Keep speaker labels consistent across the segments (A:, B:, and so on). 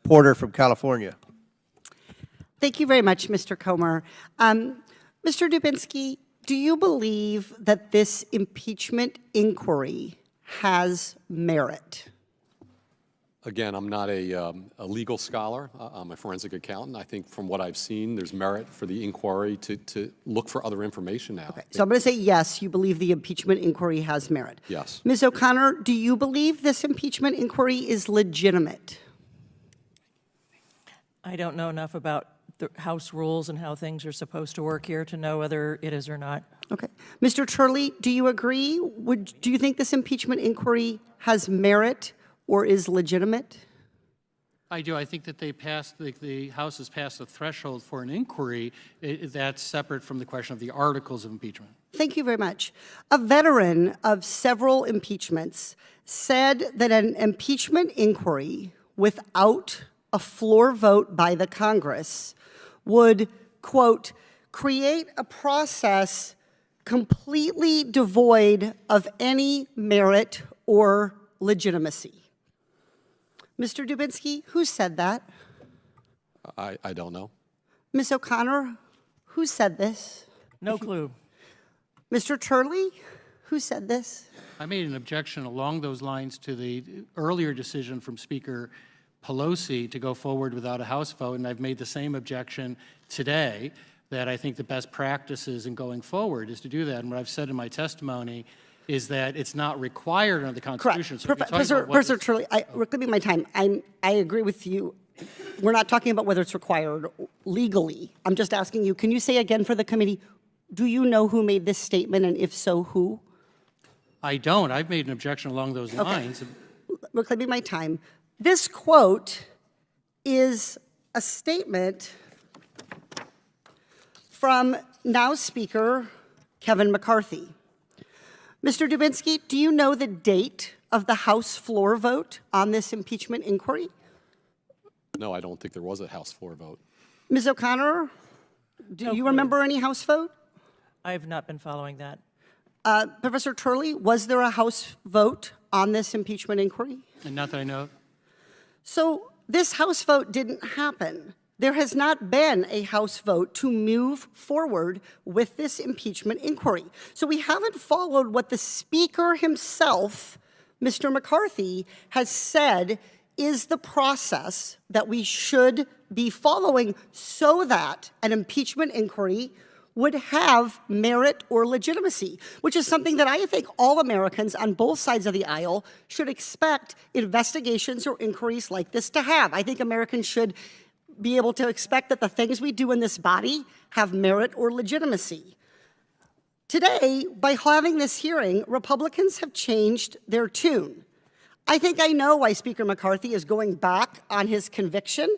A: Porter from California.
B: Thank you very much, Mr. Comer. Mr. Dubinsky, do you believe that this impeachment inquiry has merit?
C: Again, I'm not a legal scholar. I'm a forensic accountant. I think from what I've seen, there's merit for the inquiry to look for other information now.
B: Okay, so I'm going to say yes, you believe the impeachment inquiry has merit.
C: Yes.
B: Ms. O'Connor, do you believe this impeachment inquiry is legitimate?
D: I don't know enough about the House rules and how things are supposed to work here to know whether it is or not.
B: Okay. Mr. Turley, do you agree? Do you think this impeachment inquiry has merit or is legitimate?
E: I do. I think that the House has passed a threshold for an inquiry. That's separate from the question of the articles of impeachment.
B: Thank you very much. A veteran of several impeachments said that an impeachment inquiry without a floor vote by the Congress would, quote, create a process completely devoid of any merit or legitimacy. Mr. Dubinsky, who said that?
C: I don't know.
B: Ms. O'Connor, who said this?
D: No clue.
B: Mr. Turley, who said this?
E: I made an objection along those lines to the earlier decision from Speaker Pelosi to go forward without a House vote, and I've made the same objection today, that I think the best practices in going forward is to do that. And what I've said in my testimony is that it's not required under the Constitution.
B: Correct.
E: So
B: Professor Turley, give me my time. I agree with you. We're not talking about whether it's required legally. I'm just asking you, can you say again for the committee, do you know who made this statement, and if so, who?
E: I don't. I've made an objection along those lines.
B: Give me my time. This quote is a statement from now Speaker Kevin McCarthy. Mr. Dubinsky, do you know the date of the House floor vote on this impeachment inquiry?
C: No, I don't think there was a House floor vote.
B: Ms. O'Connor, do you remember any House vote?
D: I have not been following that.
B: Professor Turley, was there a House vote on this impeachment inquiry?
E: And not that I know.
B: So this House vote didn't happen. There has not been a House vote to move forward with this impeachment inquiry. So we haven't followed what the Speaker himself, Mr. McCarthy, has said is the process that we should be following so that an impeachment inquiry would have merit or legitimacy, which is something that I think all Americans on both sides of the aisle should expect investigations or inquiries like this to have. I think Americans should be able to expect that the things we do in this body have merit or legitimacy. Today, by having this hearing, Republicans have changed their tune. I think I know why Speaker McCarthy is going back on his conviction.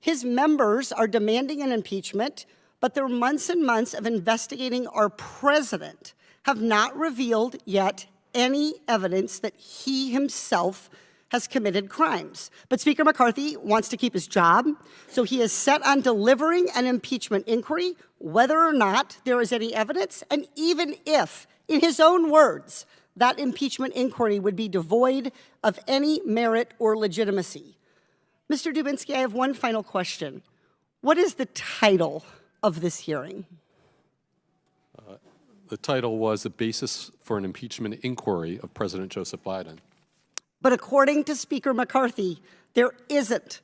B: His members are demanding an impeachment, but their months and months of investigating our president have not revealed yet any evidence that he himself has committed crimes. But Speaker McCarthy wants to keep his job, so he is set on delivering an impeachment inquiry, whether or not there is any evidence, and even if, in his own words, that impeachment inquiry would be devoid of any merit or legitimacy. Mr. Dubinsky, I have one final question. What is the title of this hearing?
C: The title was The Basis for an Impeachment Inquiry of President Joseph Biden.
B: But according to Speaker McCarthy, there isn't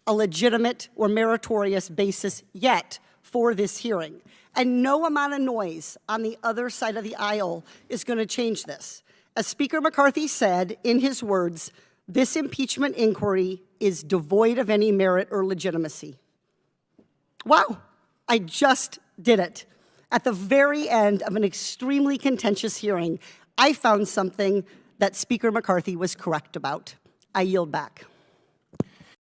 B: a legitimate or meritorious basis yet for this hearing. And no amount of noise on the other side of the aisle is going to change this. As Speaker McCarthy said, in his words, this impeachment inquiry is devoid of any merit or legitimacy. Wow, I just did it. At the very end of an extremely contentious hearing, I found something that Speaker McCarthy was correct about. I yield back.